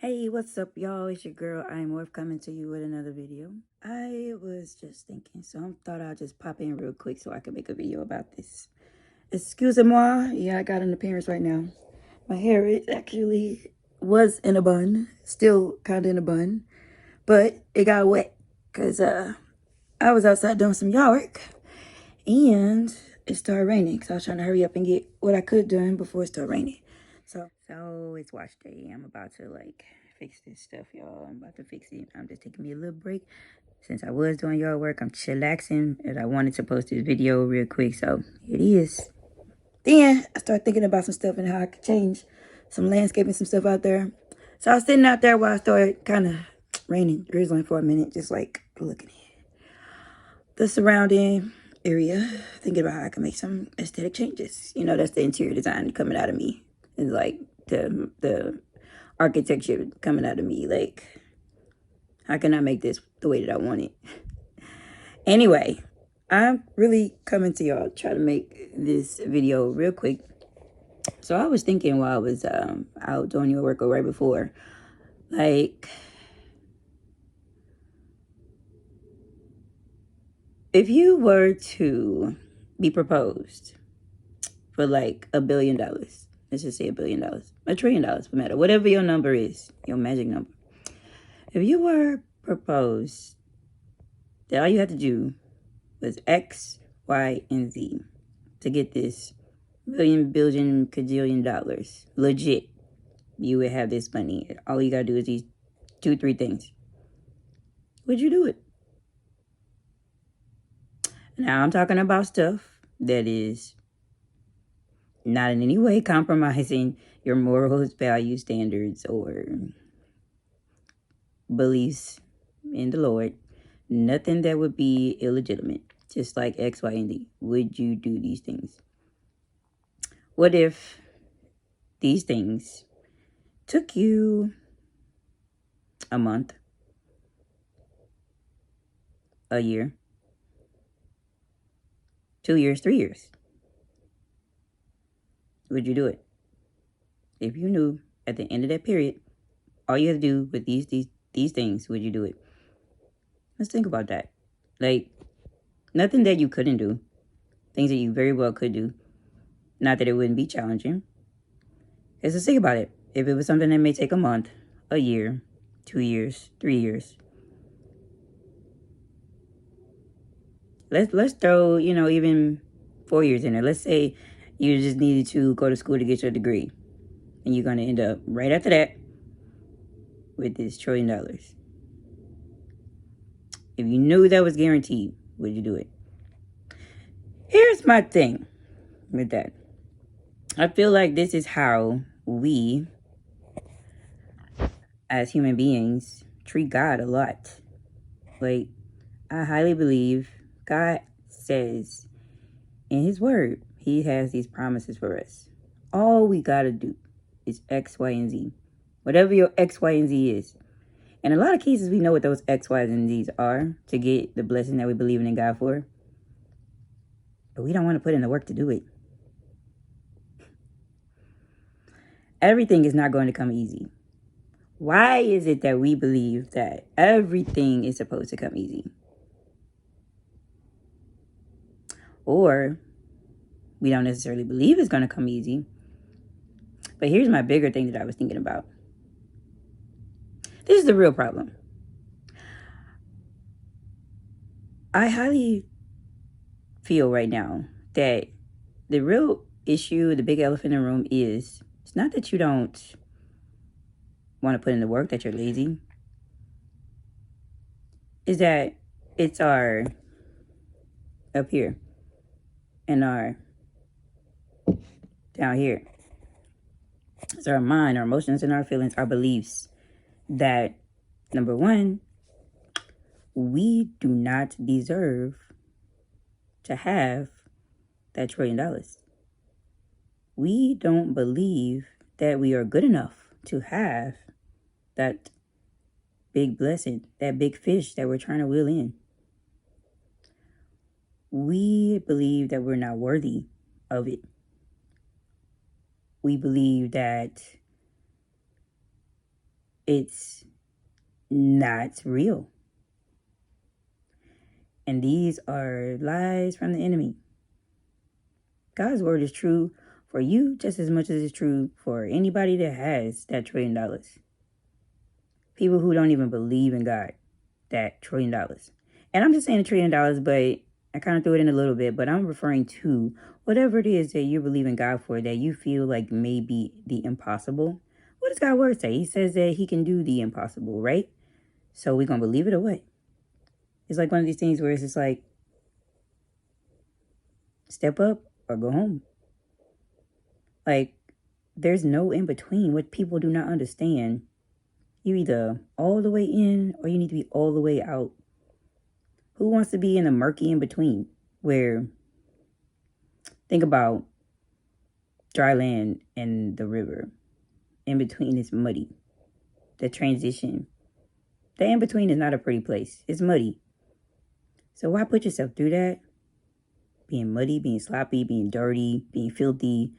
Hey, what's up, y'all? It's your girl, iMorph, coming to you with another video. I was just thinking, so I thought I'd just pop in real quick so I can make a video about this. Excusez-moi. Yeah, I got an appearance right now. My hair is actually was in a bun, still kind of in a bun, but it got wet because I was outside doing some yard work and it started raining. So I was trying to hurry up and get what I could done before it started raining. So it's wash day. I'm about to fix this stuff, y'all. I'm about to fix it. I'm just taking me a little break. Since I was doing yard work, I'm chillaxing and I wanted to post this video real quick. So here it is. Then I started thinking about some stuff and how I could change some landscaping, some stuff out there. So I was sitting out there while it started kind of raining, drizzling for a minute, just like looking at the surrounding area, thinking about how I can make some aesthetic changes. You know, that's the interior design coming out of me. It's like the architecture coming out of me. Like, how can I make this the way that I want it? Anyway, I'm really coming to y'all, try to make this video real quick. So I was thinking while I was out doing your work or right before, like, if you were to be proposed for like $1 billion, let's just say $1 billion, $1 trillion, no matter, whatever your number is, your magic number. If you were proposed that all you had to do was X, Y, and Z to get this million, billion, cajillion dollars, legit, you would have this money. All you gotta do is these 2-3 things. Would you do it? Now I'm talking about stuff that is not in any way compromising your morals, values, standards, or beliefs in the Lord. Nothing that would be illegitimate, just like X, Y, and Z. Would you do these things? What if these things took you a month, a year, 2 years, 3 years? Would you do it? If you knew at the end of that period, all you had to do with these things, would you do it? Let's think about that. Like, nothing that you couldn't do. Things that you very well could do. Not that it wouldn't be challenging. Because let's think about it. If it was something that may take a month, a year, 2 years, 3 years. Let's throw, even 4 years in there. Let's say you just needed to go to school to get your degree. And you're going to end up right after that with this $1 trillion. If you knew that was guaranteed, would you do it? Here's my thing with that. I feel like this is how we, as human beings, treat God a lot. Like, I highly believe God says in his word, he has these promises for us. All we got to do is X, Y, and Z. Whatever your X, Y, and Z is. In a lot of cases, we know what those X, Y's, and Z's are to get the blessing that we believe in God for. But we don't want to put in the work to do it. Everything is not going to come easy. Why is it that we believe that everything is supposed to come easy? Or we don't necessarily believe it's going to come easy. But here's my bigger thing that I was thinking about. This is the real problem. I highly feel right now that the real issue, the big elephant in the room is, it's not that you don't want to put in the work, that you're lazy. Is that it's our up here and our down here. It's our mind, our emotions, and our feelings, our beliefs that, number one, we do not deserve to have that $1 trillion. We don't believe that we are good enough to have that big blessing, that big fish that we're trying to wheel in. We believe that we're not worthy of it. We believe that it's not real. And these are lies from the enemy. God's word is true for you just as much as it's true for anybody that has that $1 trillion. People who don't even believe in God, that $1 trillion. And I'm just saying $1 trillion, but I kind of threw it in a little bit, but I'm referring to whatever it is that you believe in God for, that you feel like may be the impossible. What does God's word say? He says that he can do the impossible, right? So we're going to believe it or what? It's like one of these things where it's just like, step up or go home. Like, there's no in between. What people do not understand, you either all the way in or you need to be all the way out. Who wants to be in the murky in between? Where, think about dry land and the river. In between is muddy. The transition. The in between is not a pretty place. It's muddy. So why put yourself through that? Being muddy, being sloppy, being dirty, being filthy,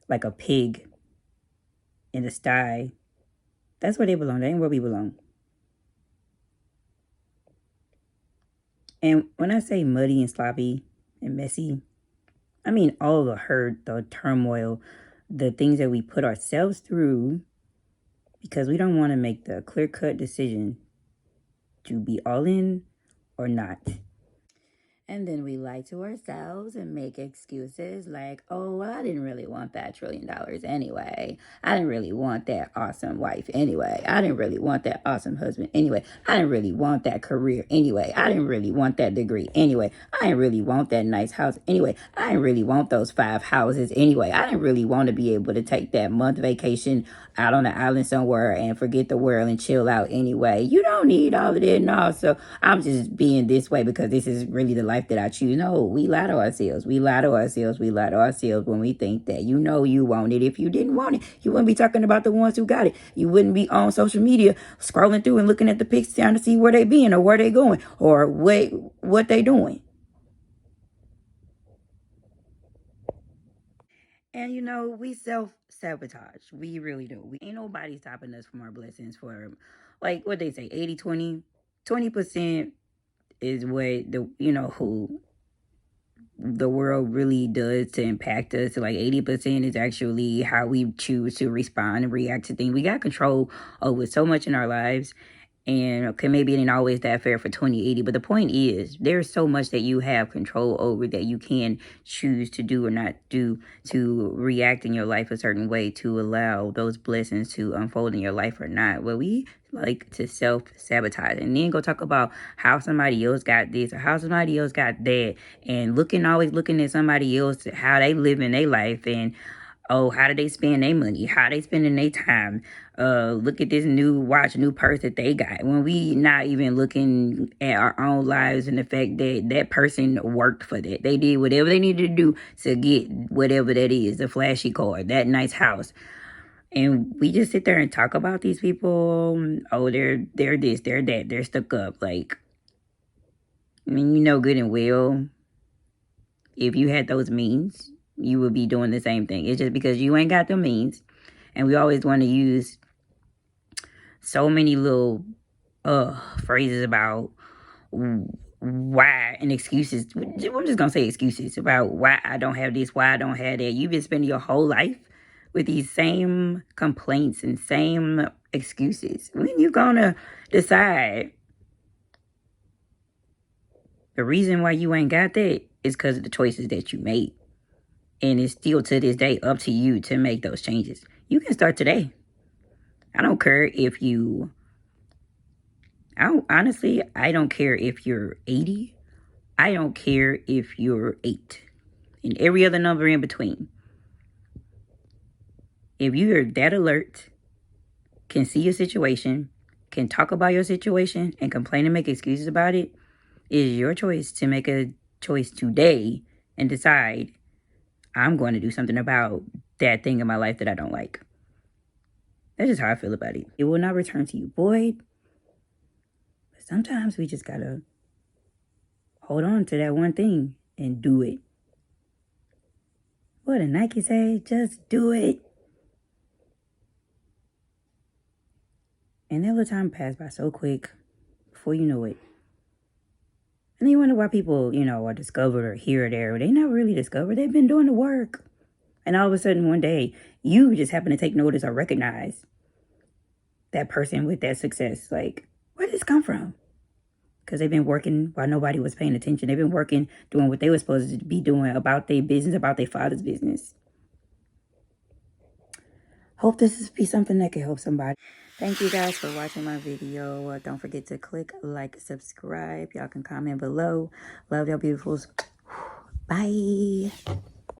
like a pig in the sty. That's where they belong. That ain't where we belong. And when I say muddy and sloppy and messy, I mean all the hurt, the turmoil, the things that we put ourselves through because we don't want to make the clear-cut decision to be all in or not. And then we lie to ourselves and make excuses like, oh, well, I didn't really want that $1 trillion anyway. I didn't really want that awesome wife anyway. I didn't really want that awesome husband anyway. I didn't really want that career anyway. I didn't really want that degree anyway. I didn't really want that nice house anyway. I didn't really want those 5 houses anyway. I didn't really want to be able to take that month vacation out on the island somewhere and forget the world and chill out anyway. You don't need all of that. No, so I'm just being this way because this is really the life that I choose. No, we lie to ourselves. We lie to ourselves. We lie to ourselves when we think that you know you want it. If you didn't want it, you wouldn't be talking about the ones who got it. You wouldn't be on social media scrolling through and looking at the pics trying to see where they been or where they going or what they doing. And you know, we self-sabotage. We really do. We ain't nobody stopping us from our blessings for, like what they say, 80-20. 20% is what who the world really does to impact us. So like 80% is actually how we choose to respond and react to things. We got control over so much in our lives. And okay, maybe it ain't always that fair for 20/80, but the point is there's so much that you have control over that you can choose to do or not do to react in your life a certain way to allow those blessings to unfold in your life or not. Well, we like to self-sabotage and then go talk about how somebody else got this or how somebody else got that and always looking at somebody else, how they live in their life and oh, how do they spend their money? How they spending their time? Look at this new watch, new purse that they got. When we not even looking at our own lives and the fact that that person worked for that. They did whatever they needed to do to get whatever that is, the flashy car, that nice house. And we just sit there and talk about these people. Oh, they're this, they're that, they're stuck up. Like, I mean, you know good and well, if you had those means, you would be doing the same thing. It's just because you ain't got the means. And we always want to use so many little phrases about why and excuses. I'm just going to say excuses about why I don't have this, why I don't have that. You've been spending your whole life with these same complaints and same excuses. When you going to decide the reason why you ain't got that is because of the choices that you made. And it's still to this day up to you to make those changes. You can start today. I don't care if you, I don't care if you're 80. I don't care if you're 8. And every other number in between. If you are that alert, can see your situation, can talk about your situation, and complain and make excuses about it, it is your choice to make a choice today and decide, I'm going to do something about that thing in my life that I don't like. That's just how I feel about it. It will not return to you void. But sometimes we just gotta hold on to that one thing and do it. What did Nike say? Just do it. And that little time passed by so quick before you know it. And then you wonder why people, you know, are discovered or here or there. They never really discovered. They've been doing the work. And all of a sudden one day, you just happen to take notice or recognize that person with that success. Like, where did this come from? Because they've been working while nobody was paying attention. They've been working, doing what they were supposed to be doing about their business, about their father's business. Hope this be something that can help somebody. Thank you guys for watching my video. Don't forget to click like, subscribe. Y'all can comment below. Love y'all beautifuls. Bye.